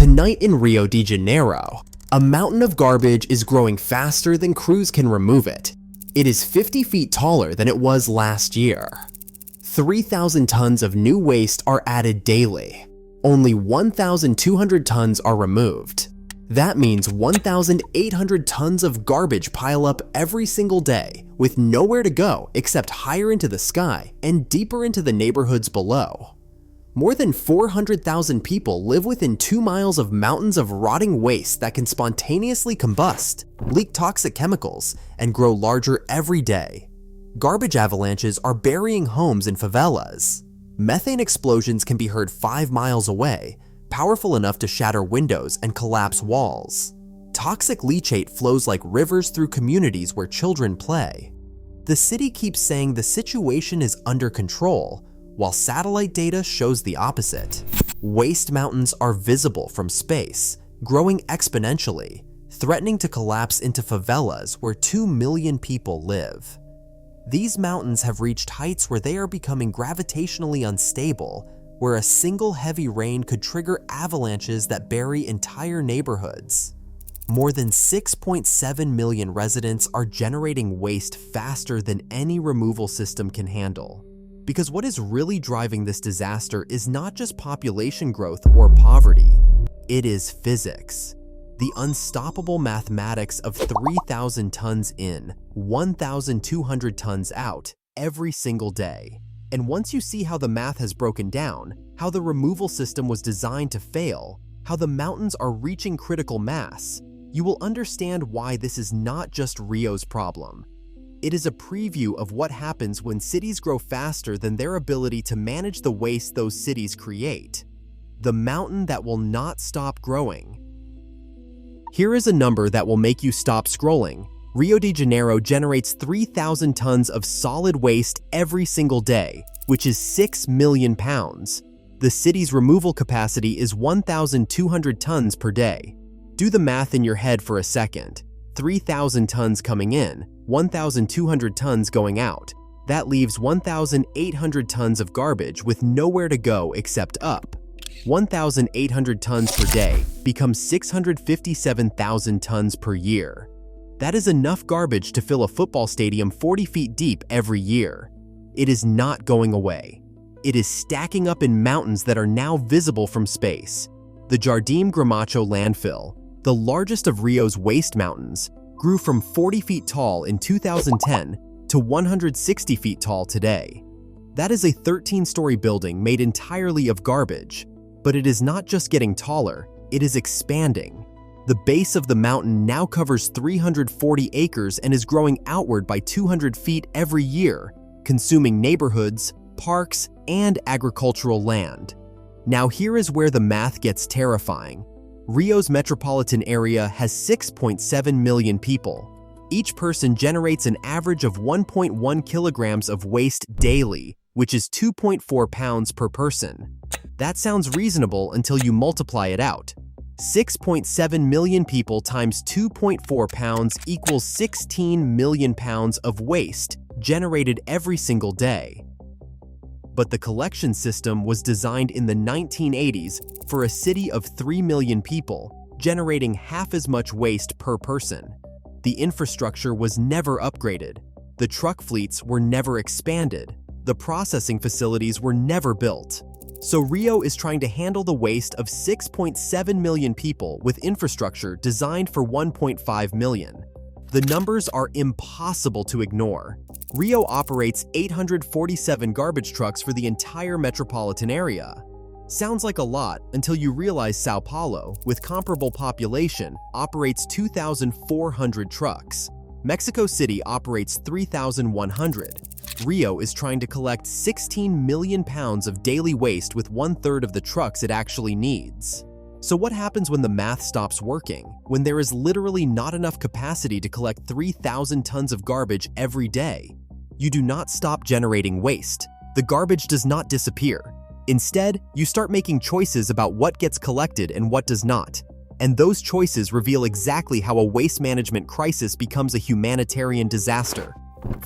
Tonight in Rio de Janeiro, a mountain of garbage is growing faster than crews can remove it. It is 50 feet taller than it was last year. 3,000 tons of new waste are added daily. Only 1,200 tons are removed. That means 1,800 tons of garbage pile up every single day, with nowhere to go except higher into the sky and deeper into the neighborhoods below. More than 400,000 people live within 2 miles of mountains of rotting waste that can spontaneously combust, leak toxic chemicals, and grow larger every day. Garbage avalanches are burying homes in favelas. Methane explosions can be heard 5 miles away, powerful enough to shatter windows and collapse walls. Toxic leachate flows like rivers through communities where children play. The city keeps saying the situation is under control, while satellite data shows the opposite. Waste mountains are visible from space, growing exponentially, threatening to collapse into favelas where 2 million people live. These mountains have reached heights where they are becoming gravitationally unstable, where a single heavy rain could trigger avalanches that bury entire neighborhoods. More than 6.7 million residents are generating waste faster than any removal system can handle. Because what is really driving this disaster is not just population growth or poverty, it is physics. The unstoppable mathematics of 3,000 tons in, 1,200 tons out every single day. And once you see how the math has broken down, how the removal system was designed to fail, how the mountains are reaching critical mass, you will understand why this is not just Rio's problem. It is a preview of what happens when cities grow faster than their ability to manage the waste those cities create. The mountain that will not stop growing. Here is a number that will make you stop scrolling. Rio de Janeiro generates 3,000 tons of solid waste every single day, which is 6 million pounds. The city's removal capacity is 1,200 tons per day. Do the math in your head for a second. 3,000 tons coming in, 1,200 tons going out. That leaves 1,800 tons of garbage with nowhere to go except up. 1,800 tons per day becomes 657,000 tons per year. That is enough garbage to fill a football stadium 40 feet deep every year. It is not going away. It is stacking up in mountains that are now visible from space. The Jardim Gramacho landfill, the largest of Rio's waste mountains, grew from 40 feet tall in 2010 to 160 feet tall today. That is a 13-story building made entirely of garbage. But it is not just getting taller, it is expanding. The base of the mountain now covers 340 acres and is growing outward by 200 feet every year, consuming neighborhoods, parks, and agricultural land. Now here is where the math gets terrifying. Rio's metropolitan area has 6.7 million people. Each person generates an average of 1.1 kilograms of waste daily, which is 2.4 pounds per person. That sounds reasonable until you multiply it out. 6.7 million people times 2.4 pounds equals 16 million pounds of waste generated every single day. But the collection system was designed in the 1980s for a city of 3 million people, generating half as much waste per person. The infrastructure was never upgraded. The truck fleets were never expanded. The processing facilities were never built. So Rio is trying to handle the waste of 6.7 million people with infrastructure designed for 1.5 million. The numbers are impossible to ignore. Rio operates 847 garbage trucks for the entire metropolitan area. Sounds like a lot until you realize Sao Paulo, with comparable population, operates 2,400 trucks. Mexico City operates 3,100. Rio is trying to collect 16 million pounds of daily waste with 1/3 of the trucks it actually needs. So what happens when the math stops working, when there is literally not enough capacity to collect 3,000 tons of garbage every day? You do not stop generating waste. The garbage does not disappear. Instead, you start making choices about what gets collected and what does not. And those choices reveal exactly how a waste management crisis becomes a humanitarian disaster.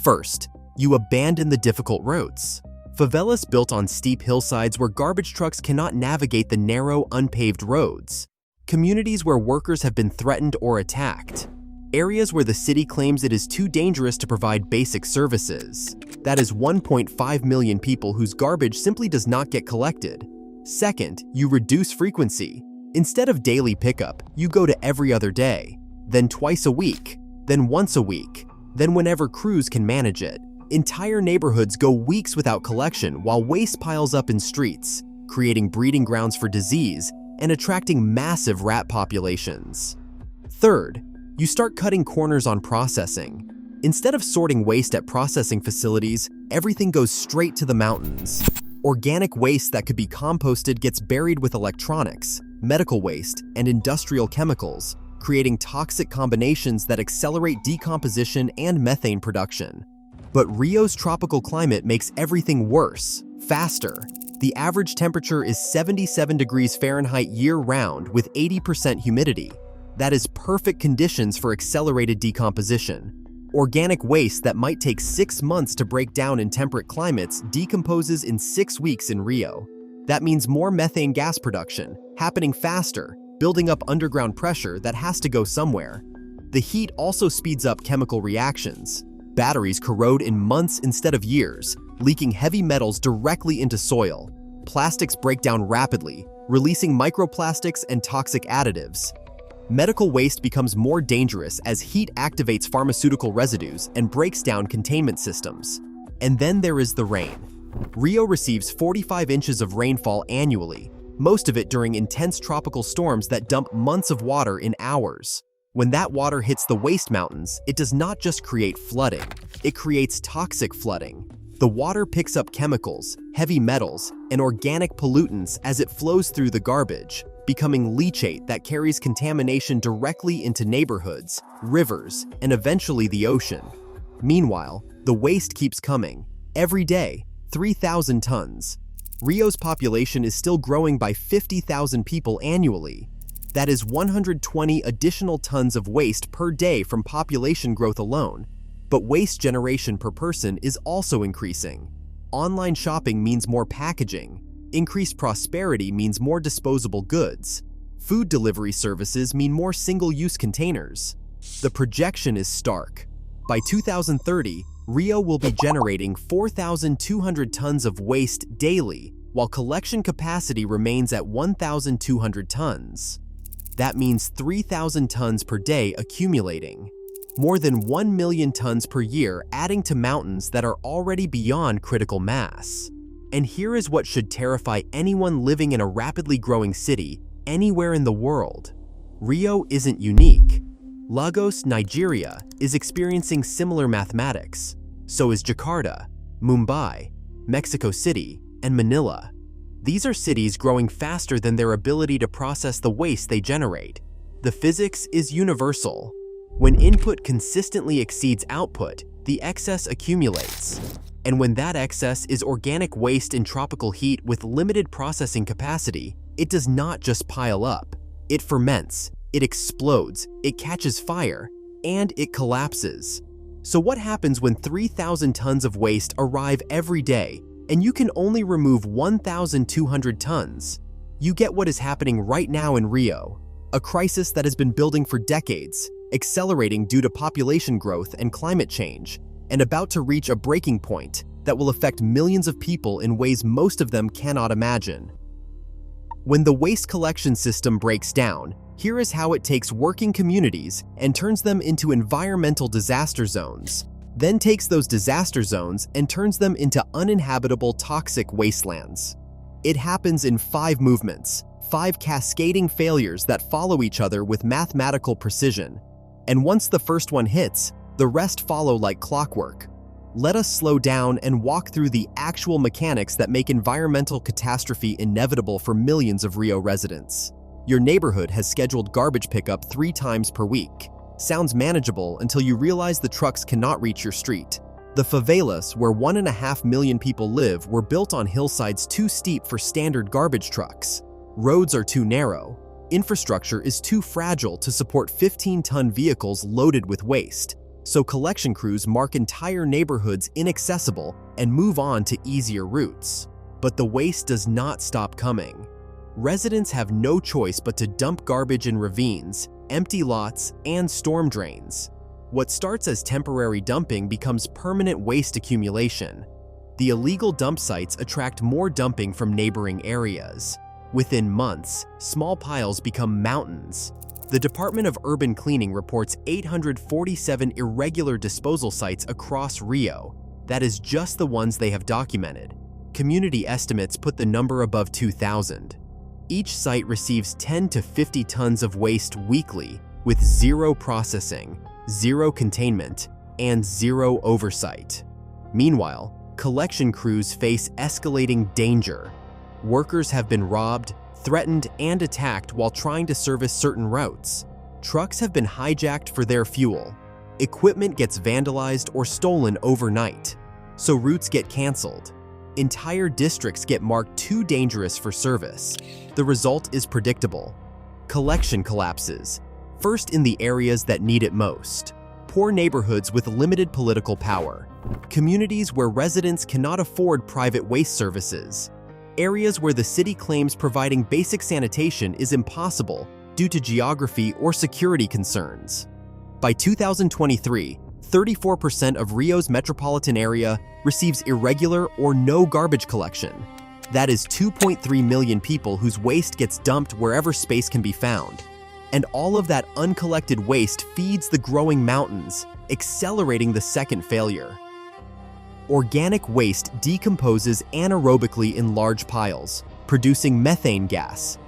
First, you abandon the difficult roads. Favelas built on steep hillsides where garbage trucks cannot navigate the narrow, unpaved roads. communities where workers have been threatened or attacked, areas where the city claims it is too dangerous to provide basic services. That is 1.5 million people whose garbage simply does not get collected. Second, you reduce frequency. Instead of daily pickup, you go to every other day, then twice a week, then once a week, then whenever crews can manage it. Entire neighborhoods go weeks without collection while waste piles up in streets, creating breeding grounds for disease and attracting massive rat populations. Third, you start cutting corners on processing. Instead of sorting waste at processing facilities, everything goes straight to the mountains. Organic waste that could be composted gets buried with electronics, medical waste, and industrial chemicals, creating toxic combinations that accelerate decomposition and methane production. But Rio's tropical climate makes everything worse, faster. The average temperature is 77 degrees Fahrenheit year-round with 80% humidity. That is perfect conditions for accelerated decomposition. Organic waste that might take 6 months to break down in temperate climates decomposes in 6 weeks in Rio. That means more methane gas production, happening faster, building up underground pressure that has to go somewhere. The heat also speeds up chemical reactions. Batteries corrode in months instead of years, leaking heavy metals directly into soil. Plastics break down rapidly, releasing microplastics and toxic additives. Medical waste becomes more dangerous as heat activates pharmaceutical residues and breaks down containment systems. And then there is the rain. Rio receives 45 inches of rainfall annually, most of it during intense tropical storms that dump months of water in hours. When that water hits the waste mountains, it does not just create flooding, it creates toxic flooding. The water picks up chemicals, heavy metals, and organic pollutants as it flows through the garbage, becoming leachate that carries contamination directly into neighborhoods, rivers, and eventually the ocean. Meanwhile, the waste keeps coming. Every day, 3,000 tons. Rio's population is still growing by 50,000 people annually. That is 120 additional tons of waste per day from population growth alone. But waste generation per person is also increasing. Online shopping means more packaging. Increased prosperity means more disposable goods. Food delivery services mean more single-use containers. The projection is stark. By 2030, Rio will be generating 4,200 tons of waste daily, while collection capacity remains at 1,200 tons. That means 3,000 tons per day accumulating. More than 1 million tons per year adding to mountains that are already beyond critical mass. And here is what should terrify anyone living in a rapidly growing city anywhere in the world. Rio isn't unique. Lagos, Nigeria, is experiencing similar mathematics. So is Jakarta, Mumbai, Mexico City, and Manila. These are cities growing faster than their ability to process the waste they generate. The physics is universal. When input consistently exceeds output, the excess accumulates. And when that excess is organic waste in tropical heat with limited processing capacity, it does not just pile up. It ferments, it explodes, it catches fire, and it collapses. So what happens when 3,000 tons of waste arrive every day and you can only remove 1,200 tons? You get what is happening right now in Rio, a crisis that has been building for decades, accelerating due to population growth and climate change, and about to reach a breaking point that will affect millions of people in ways most of them cannot imagine. When the waste collection system breaks down, here is how it takes working communities and turns them into environmental disaster zones, then takes those disaster zones and turns them into uninhabitable toxic wastelands. It happens in 5 movements, 5 cascading failures that follow each other with mathematical precision. And once the first one hits, the rest follow like clockwork. Let us slow down and walk through the actual mechanics that make environmental catastrophe inevitable for millions of Rio residents. Your neighborhood has scheduled garbage pickup 3 times per week. Sounds manageable until you realize the trucks cannot reach your street. The favelas, where 1.5 million people live, were built on hillsides too steep for standard garbage trucks. Roads are too narrow. Infrastructure is too fragile to support 15-ton vehicles loaded with waste. So collection crews mark entire neighborhoods inaccessible and move on to easier routes. But the waste does not stop coming. residents have no choice but to dump garbage in ravines, empty lots, and storm drains. What starts as temporary dumping becomes permanent waste accumulation. The illegal dump sites attract more dumping from neighboring areas. Within months, small piles become mountains. The Department of Urban Cleaning reports 847 irregular disposal sites across Rio. That is just the ones they have documented. Community estimates put the number above 2,000. Each site receives 10 to 50 tons of waste weekly, with zero processing, zero containment, and zero oversight. Meanwhile, collection crews face escalating danger. Workers have been robbed, threatened, and attacked while trying to service certain routes. Trucks have been hijacked for their fuel. Equipment gets vandalized or stolen overnight, so routes get canceled. Entire districts get marked too dangerous for service. The result is predictable. Collection collapses, first in the areas that need it most. Poor neighborhoods with limited political power. Communities where residents cannot afford private waste services. Areas where the city claims providing basic sanitation is impossible due to geography or security concerns. By 2023, 34% of Rio's metropolitan area receives irregular or no garbage collection. That is 2.3 million people whose waste gets dumped wherever space can be found. And all of that uncollected waste feeds the growing mountains, accelerating the second failure. Organic waste decomposes anaerobically in large piles, producing methane gas.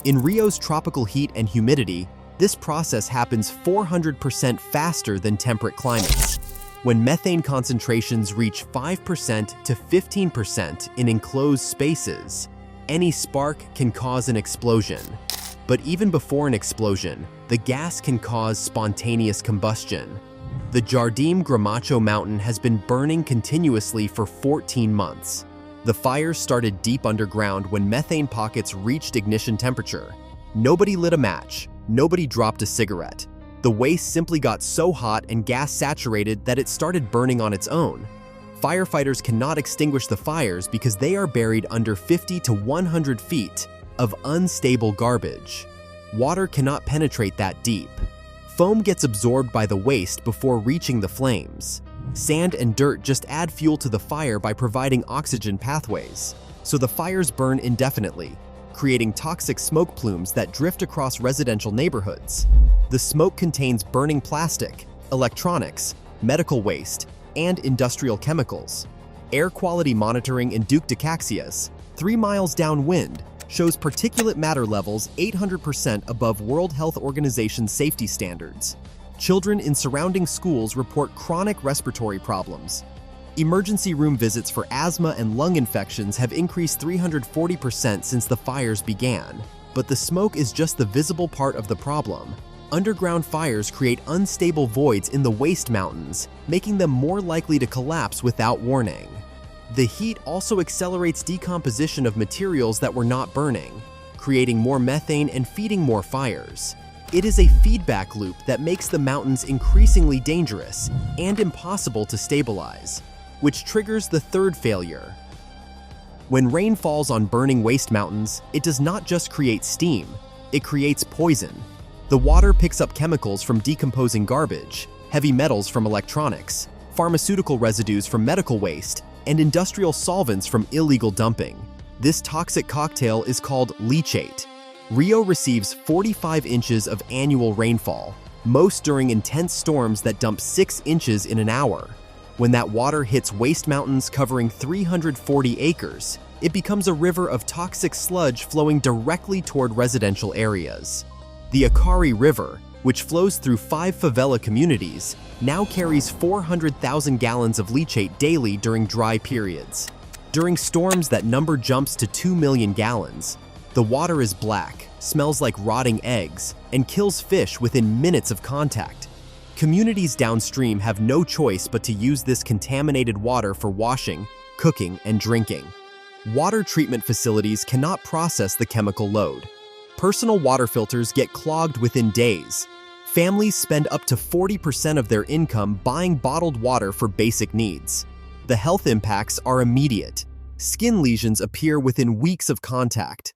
In Rio's tropical heat and humidity, this process happens 400% faster than temperate climates. When methane concentrations reach 5% to 15% in enclosed spaces, any spark can cause an explosion. But even before an explosion, the gas can cause spontaneous combustion. The Jardim Gramacho mountain has been burning continuously for 14 months. The fires started deep underground when methane pockets reached ignition temperature. Nobody lit a match, nobody dropped a cigarette. The waste simply got so hot and gas saturated that it started burning on its own. Firefighters cannot extinguish the fires because they are buried under 50 to 100 feet of unstable garbage. Water cannot penetrate that deep. Foam gets absorbed by the waste before reaching the flames. Sand and dirt just add fuel to the fire by providing oxygen pathways, so the fires burn indefinitely, creating toxic smoke plumes that drift across residential neighborhoods. The smoke contains burning plastic, electronics, medical waste, and industrial chemicals. Air quality monitoring in Duke de Caxias, 3 miles downwind, shows particulate matter levels 800% above World Health Organization safety standards. Children in surrounding schools report chronic respiratory problems. Emergency room visits for asthma and lung infections have increased 340% since the fires began. But the smoke is just the visible part of the problem. Underground fires create unstable voids in the waste mountains, making them more likely to collapse without warning. The heat also accelerates decomposition of materials that were not burning, creating more methane and feeding more fires. It is a feedback loop that makes the mountains increasingly dangerous and impossible to stabilize, which triggers the third failure. When rain falls on burning waste mountains, it does not just create steam, it creates poison. The water picks up chemicals from decomposing garbage, heavy metals from electronics, pharmaceutical residues from medical waste, and industrial solvents from illegal dumping. This toxic cocktail is called leachate. Rio receives 45 inches of annual rainfall, most during intense storms that dump 6 inches in an hour. When that water hits waste mountains covering 340 acres, it becomes a river of toxic sludge flowing directly toward residential areas. The Akari River, which flows through 5 favela communities, now carries 400,000 gallons of leachate daily during dry periods. During storms that number jumps to 2 million gallons, the water is black, smells like rotting eggs, and kills fish within minutes of contact. Communities downstream have no choice but to use this contaminated water for washing, cooking, and drinking. Water treatment facilities cannot process the chemical load. Personal water filters get clogged within days. Families spend up to 40% of their income buying bottled water for basic needs. The health impacts are immediate. Skin lesions appear within weeks of contact.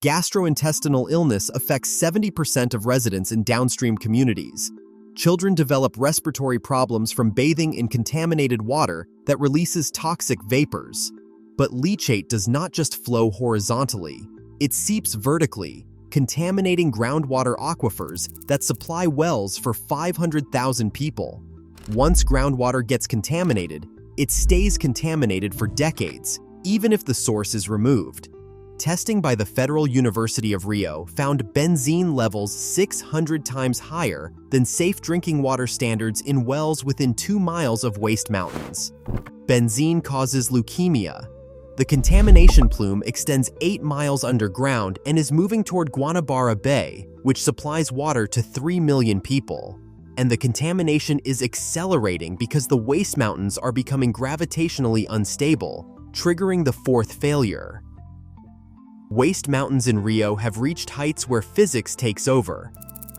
Gastrointestinal illness affects 70% of residents in downstream communities. Children develop respiratory problems from bathing in contaminated water that releases toxic vapors. But leachate does not just flow horizontally, it seeps vertically, contaminating groundwater aquifers that supply wells for 500,000 people. Once groundwater gets contaminated, it stays contaminated for decades, even if the source is removed. Testing by the Federal University of Rio found benzene levels 600 times higher than safe drinking water standards in wells within 2 miles of waste mountains. Benzene causes leukemia. The contamination plume extends 8 miles underground and is moving toward Guanabara Bay, which supplies water to 3 million people. And the contamination is accelerating because the waste mountains are becoming gravitationally unstable, triggering the fourth failure. Waste mountains in Rio have reached heights where physics takes over.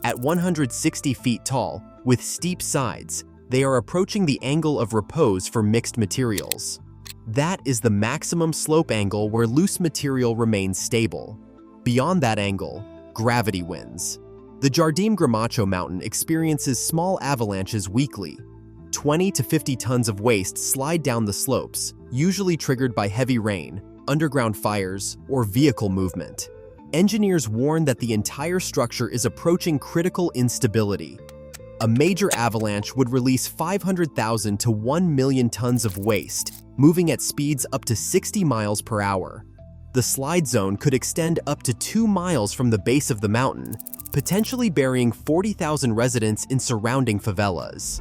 At 160 feet tall, with steep sides, they are approaching the angle of repose for mixed materials. That is the maximum slope angle where loose material remains stable. Beyond that angle, gravity wins. The Jardim Gramacho mountain experiences small avalanches weekly. 20 to 50 tons of waste slide down the slopes, usually triggered by heavy rain, underground fires, or vehicle movement. Engineers warn that the entire structure is approaching critical instability. A major avalanche would release 500,000 to 1 million tons of waste, moving at speeds up to 60 miles per hour. The slide zone could extend up to 2 miles from the base of the mountain, potentially burying 40,000 residents in surrounding favelas.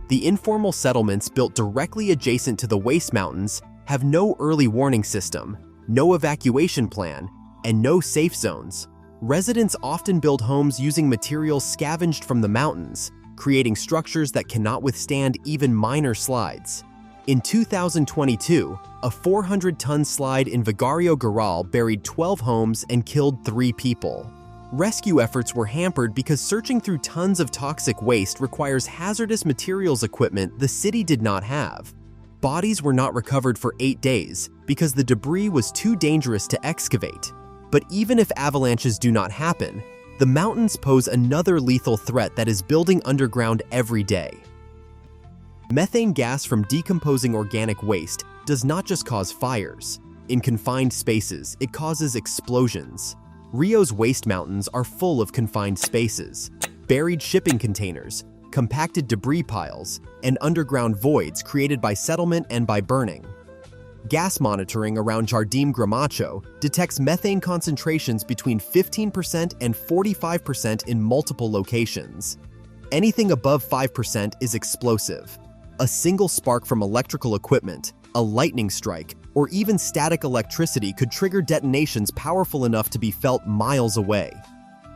The informal settlements built directly adjacent to the waste mountains have no early warning system, no evacuation plan, and no safe zones. Residents often build homes using materials scavenged from the mountains, creating structures that cannot withstand even minor slides. In 2022, a 400-ton slide in Vigario Garal buried 12 homes and killed 3 people. Rescue efforts were hampered because searching through tons of toxic waste requires hazardous materials equipment the city did not have. Bodies were not recovered for 8 days because the debris was too dangerous to excavate. But even if avalanches do not happen, the mountains pose another lethal threat that is building underground every day. Methane gas from decomposing organic waste does not just cause fires. In confined spaces, it causes explosions. Rio's waste mountains are full of confined spaces, buried shipping containers, compacted debris piles, and underground voids created by settlement and by burning. Gas monitoring around Jardim Gramacho detects methane concentrations between 15% and 45% in multiple locations. Anything above 5% is explosive. A single spark from electrical equipment, a lightning strike, or even static electricity could trigger detonations powerful enough to be felt miles away.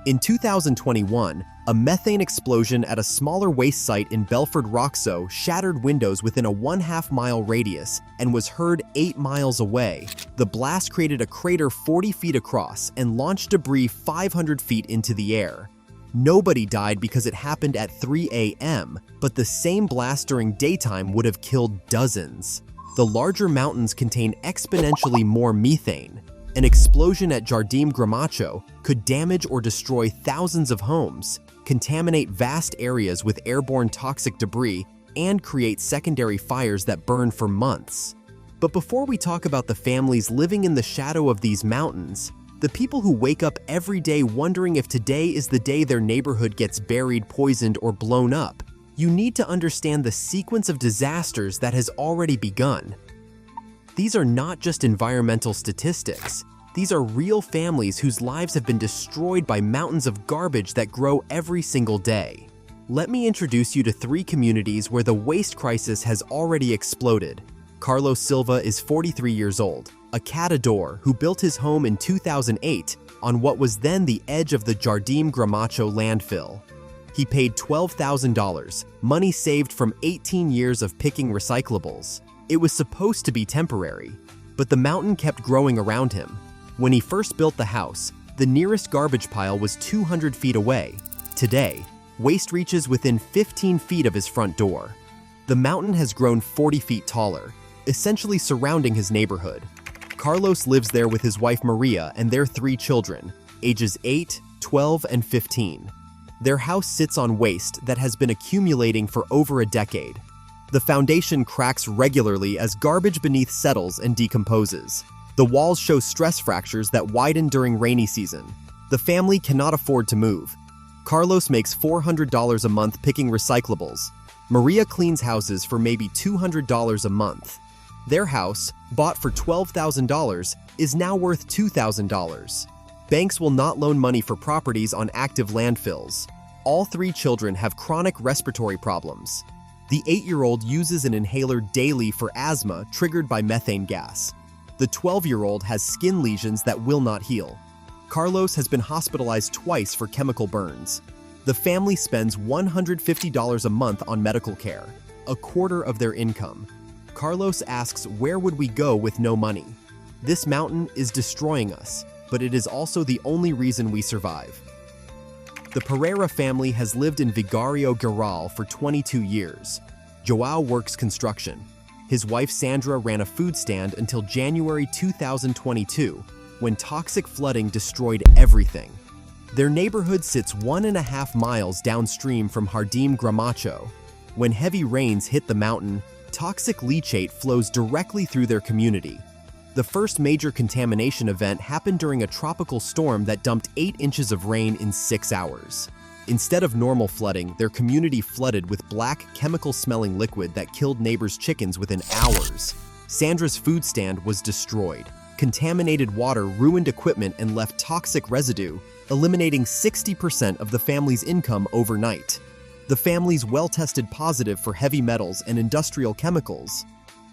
In 2021, a methane explosion at a smaller waste site in Belford Roxo shattered windows within a 1/2 mile radius and was heard 8 miles away. The blast created a crater 40 feet across and launched debris 500 feet into the air. Nobody died because it happened at 3 a.m., but the same blast during daytime would have killed dozens. The larger mountains contain exponentially more methane. An explosion at Jardim Gramacho could damage or destroy thousands of homes, contaminate vast areas with airborne toxic debris, and create secondary fires that burn for months. But before we talk about the families living in the shadow of these mountains, the people who wake up every day wondering if today is the day their neighborhood gets buried, poisoned, or blown up, you need to understand the sequence of disasters that has already begun. These are not just environmental statistics. These are real families whose lives have been destroyed by mountains of garbage that grow every single day. Let me introduce you to 3 communities where the waste crisis has already exploded. Carlos Silva is 43 years old, a catador who built his home in 2008 on what was then the edge of the Jardim Gramacho landfill. He paid $12,000, money saved from 18 years of picking recyclables. It was supposed to be temporary, but the mountain kept growing around him. When he first built the house, the nearest garbage pile was 200 feet away. Today, waste reaches within 15 feet of his front door. The mountain has grown 40 feet taller, essentially surrounding his neighborhood. Carlos lives there with his wife Maria and their 3 children, ages 8, 12, and 15. Their house sits on waste that has been accumulating for over a decade. The foundation cracks regularly as garbage beneath settles and decomposes. The walls show stress fractures that widen during rainy season. The family cannot afford to move. Carlos makes $400 a month picking recyclables. Maria cleans houses for maybe $200 a month. Their house, bought for $12,000, is now worth $2,000. Banks will not loan money for properties on active landfills. All 3 children have chronic respiratory problems. The 8-year-old uses an inhaler daily for asthma triggered by methane gas. The 12-year-old has skin lesions that will not heal. Carlos has been hospitalized twice for chemical burns. The family spends $150 a month on medical care, a quarter of their income. Carlos asks, where would we go with no money? This mountain is destroying us, but it is also the only reason we survive. The Pereira family has lived in Vigario Garral for 22 years. Joao works construction. His wife Sandra ran a food stand until January 2022, when toxic flooding destroyed everything. Their neighborhood sits 1.5 miles downstream from Jardim Gramacho. When heavy rains hit the mountain, toxic leachate flows directly through their community. The first major contamination event happened during a tropical storm that dumped 8 inches of rain in 6 hours. Instead of normal flooding, their community flooded with black, chemical-smelling liquid that killed neighbors' chickens within hours. Sandra's food stand was destroyed. Contaminated water ruined equipment and left toxic residue, eliminating 60% of the family's income overnight. The family's well tested positive for heavy metals and industrial chemicals.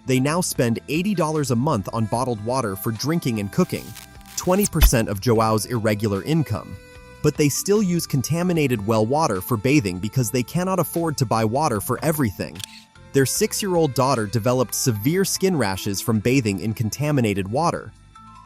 They now spend $80 a month on bottled water for drinking and cooking, 20% of Joao's irregular income. But they still use contaminated well water for bathing because they cannot afford to buy water for everything. Their 6-year-old daughter developed severe skin rashes from bathing in contaminated water.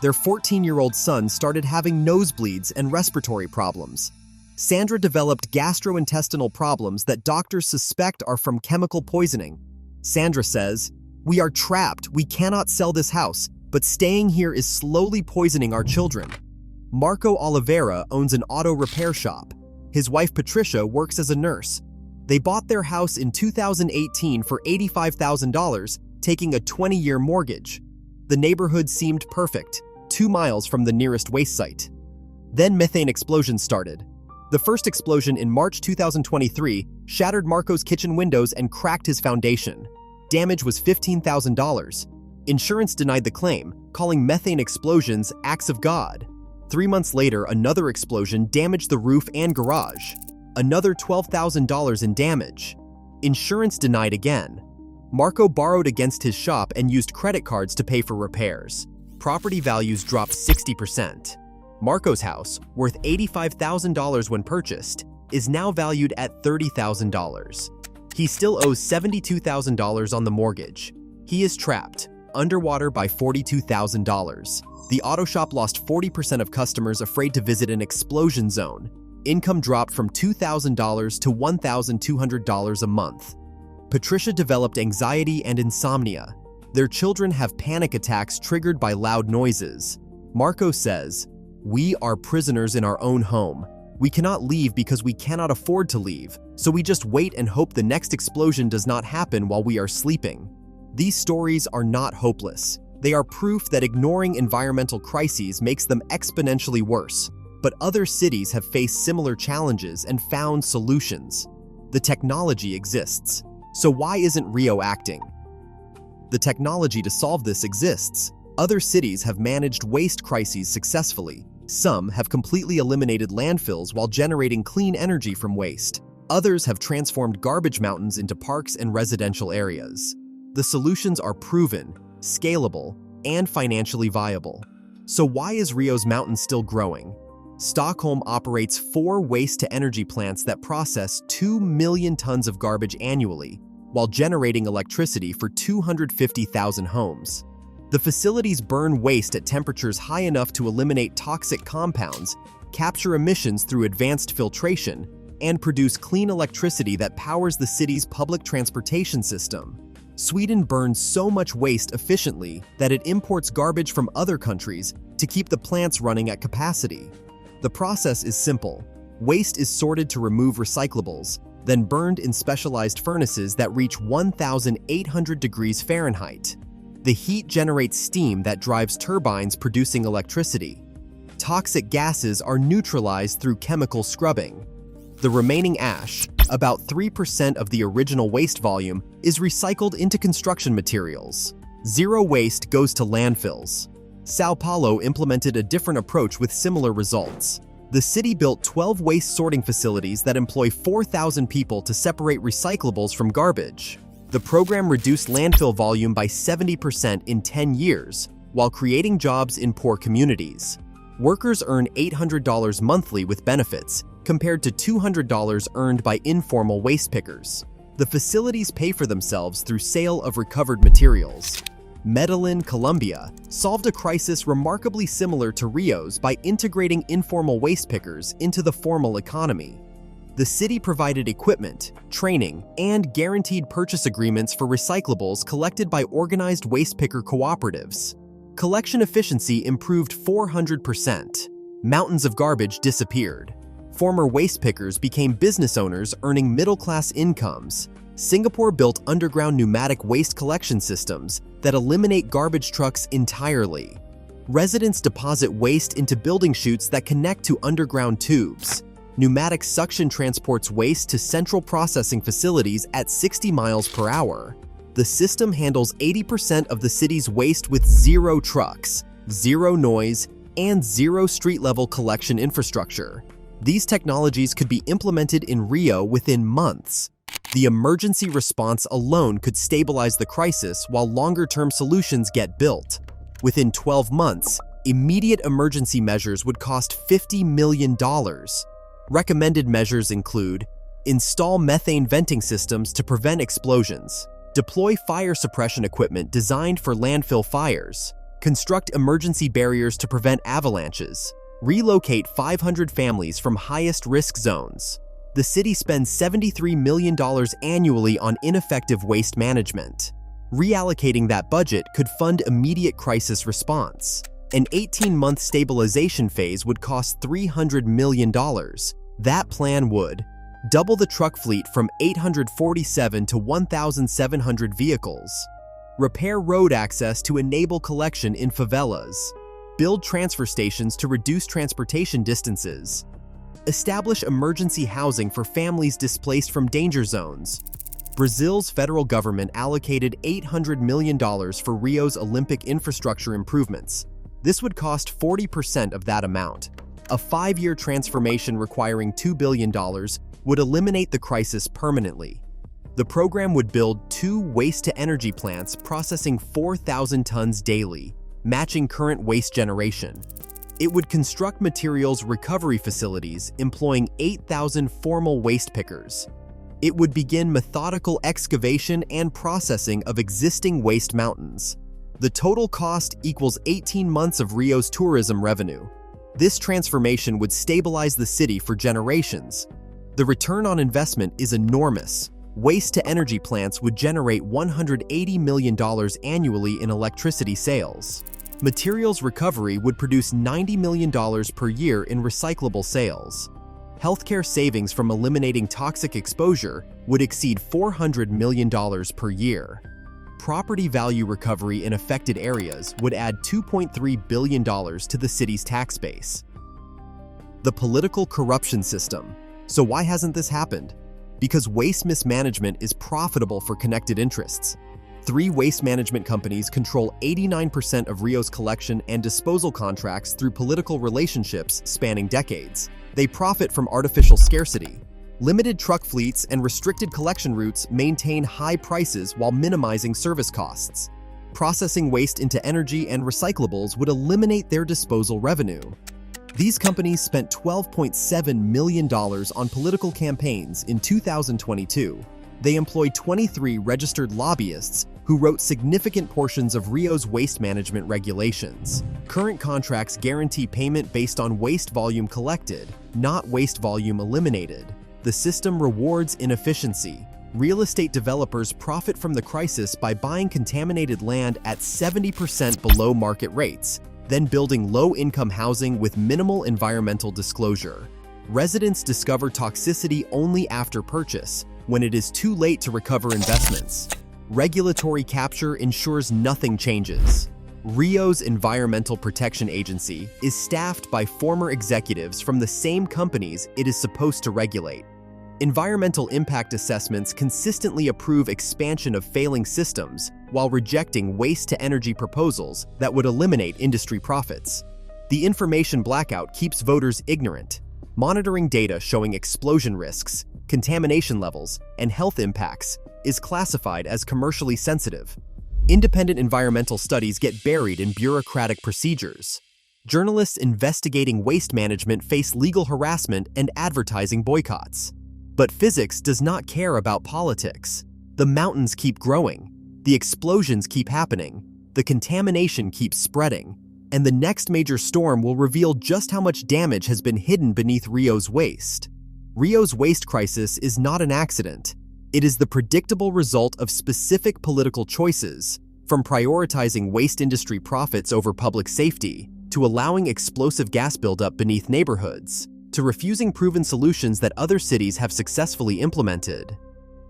Their 14-year-old son started having nosebleeds and respiratory problems. Sandra developed gastrointestinal problems that doctors suspect are from chemical poisoning. Sandra says, "We are trapped, we cannot sell this house, but staying here is slowly poisoning our children." Marco Oliveira owns an auto repair shop. His wife Patricia works as a nurse. They bought their house in 2018 for $85,000, taking a 20-year mortgage. The neighborhood seemed perfect, 2 miles from the nearest waste site. Then methane explosions started. The first explosion in March 2023 shattered Marco's kitchen windows and cracked his foundation. Damage was $15,000. Insurance denied the claim, calling methane explosions acts of God. 3 months later, another explosion damaged the roof and garage. Another $12,000 in damage. Insurance denied again. Marco borrowed against his shop and used credit cards to pay for repairs. Property values dropped 60%. Marco's house, worth $85,000 when purchased, is now valued at $30,000. He still owes $72,000 on the mortgage. He is trapped, underwater by $42,000. The auto shop lost 40% of customers afraid to visit an explosion zone. Income dropped from $2,000 to $1,200 a month. Patricia developed anxiety and insomnia. Their children have panic attacks triggered by loud noises. Marco says, "We are prisoners in our own home. We cannot leave because we cannot afford to leave, so we just wait and hope the next explosion does not happen while we are sleeping." These stories are not hopeless. They are proof that ignoring environmental crises makes them exponentially worse. But other cities have faced similar challenges and found solutions. The technology exists. So why isn't Rio acting? The technology to solve this exists. Other cities have managed waste crises successfully. Some have completely eliminated landfills while generating clean energy from waste. Others have transformed garbage mountains into parks and residential areas. The solutions are proven, scalable, and financially viable. So why is Rio's mountain still growing? Stockholm operates 4 waste-to-energy plants that process 2 million tons of garbage annually, while generating electricity for 250,000 homes. The facilities burn waste at temperatures high enough to eliminate toxic compounds, capture emissions through advanced filtration, and produce clean electricity that powers the city's public transportation system. Sweden burns so much waste efficiently that it imports garbage from other countries to keep the plants running at capacity. The process is simple. Waste is sorted to remove recyclables, then burned in specialized furnaces that reach 1,800 degrees Fahrenheit. The heat generates steam that drives turbines producing electricity. Toxic gases are neutralized through chemical scrubbing. The remaining ash, about 3% of the original waste volume, is recycled into construction materials. Zero waste goes to landfills. São Paulo implemented a different approach with similar results. The city built 12 waste sorting facilities that employ 4,000 people to separate recyclables from garbage. The program reduced landfill volume by 70% in 10 years, while creating jobs in poor communities. Workers earn $800 monthly with benefits, compared to $200 earned by informal waste pickers. The facilities pay for themselves through sale of recovered materials. Medellin, Colombia, solved a crisis remarkably similar to Rio's by integrating informal waste pickers into the formal economy. The city provided equipment, training, and guaranteed purchase agreements for recyclables collected by organized waste picker cooperatives. Collection efficiency improved 400%. Mountains of garbage disappeared. Former waste pickers became business owners earning middle-class incomes. Singapore built underground pneumatic waste collection systems that eliminate garbage trucks entirely. Residents deposit waste into building chutes that connect to underground tubes. Pneumatic suction transports waste to central processing facilities at 60 miles per hour. The system handles 80% of the city's waste with zero trucks, zero noise, and zero street-level collection infrastructure. These technologies could be implemented in Rio within months. The emergency response alone could stabilize the crisis while longer-term solutions get built. Within 12 months, immediate emergency measures would cost $50 million. Recommended measures include: install methane venting systems to prevent explosions, deploy fire suppression equipment designed for landfill fires, construct emergency barriers to prevent avalanches, relocate 500 families from highest risk zones. The city spends $73 million annually on ineffective waste management. Reallocating that budget could fund immediate crisis response. An 18-month stabilization phase would cost $300 million. That plan would double the truck fleet from 847 to 1,700 vehicles, repair road access to enable collection in favelas, build transfer stations to reduce transportation distances, establish emergency housing for families displaced from danger zones. Brazil's federal government allocated $800 million for Rio's Olympic infrastructure improvements. This would cost 40% of that amount. A 5-year transformation requiring $2 billion would eliminate the crisis permanently. The program would build 2 waste-to-energy plants processing 4,000 tons daily, matching current waste generation. It would construct materials recovery facilities employing 8,000 formal waste pickers. It would begin methodical excavation and processing of existing waste mountains. The total cost equals 18 months of Rio's tourism revenue. This transformation would stabilize the city for generations. The return on investment is enormous. Waste-to-energy plants would generate $180 million annually in electricity sales. Materials recovery would produce $90 million per year in recyclable sales. Healthcare savings from eliminating toxic exposure would exceed $400 million per year. Property value recovery in affected areas would add $2.3 billion to the city's tax base. The political corruption system. So why hasn't this happened? Because waste mismanagement is profitable for connected interests. 3 waste management companies control 89% of Rio's collection and disposal contracts through political relationships spanning decades. They profit from artificial scarcity. Limited truck fleets and restricted collection routes maintain high prices while minimizing service costs. Processing waste into energy and recyclables would eliminate their disposal revenue. These companies spent $12.7 million on political campaigns in 2022. They employed 23 registered lobbyists who wrote significant portions of Rio's waste management regulations. Current contracts guarantee payment based on waste volume collected, not waste volume eliminated. The system rewards inefficiency. Real estate developers profit from the crisis by buying contaminated land at 70% below market rates, then building low-income housing with minimal environmental disclosure. Residents discover toxicity only after purchase, when it is too late to recover investments. Regulatory capture ensures nothing changes. Rio's Environmental Protection Agency is staffed by former executives from the same companies it is supposed to regulate. Environmental impact assessments consistently approve expansion of failing systems while rejecting waste-to-energy proposals that would eliminate industry profits. The information blackout keeps voters ignorant. Monitoring data showing explosion risks, contamination levels, and health impacts is classified as commercially sensitive. Independent environmental studies get buried in bureaucratic procedures. Journalists investigating waste management face legal harassment and advertising boycotts. But physics does not care about politics. The mountains keep growing, the explosions keep happening, the contamination keeps spreading, and the next major storm will reveal just how much damage has been hidden beneath Rio's waste. Rio's waste crisis is not an accident. It is the predictable result of specific political choices, from prioritizing waste industry profits over public safety, to allowing explosive gas buildup beneath neighborhoods, to refusing proven solutions that other cities have successfully implemented.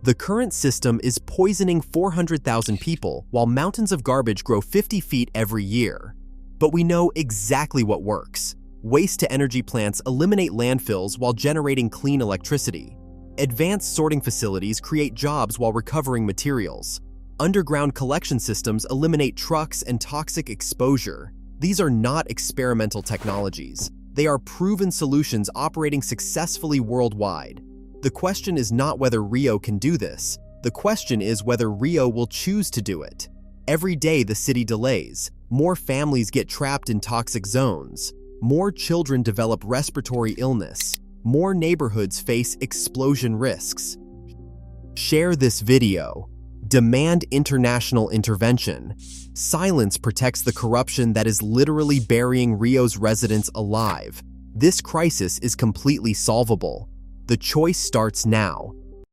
The current system is poisoning 400,000 people while mountains of garbage grow 50 feet every year. But we know exactly what works. Waste-to-energy plants eliminate landfills while generating clean electricity. Advanced sorting facilities create jobs while recovering materials. Underground collection systems eliminate trucks and toxic exposure. These are not experimental technologies. They are proven solutions operating successfully worldwide. The question is not whether Rio can do this. The question is whether Rio will choose to do it. Every day the city delays. More families get trapped in toxic zones. More children develop respiratory illness. More neighborhoods face explosion risks. Share this video. Demand international intervention. Silence protects the corruption that is literally burying Rio's residents alive. This crisis is completely solvable. The choice starts now.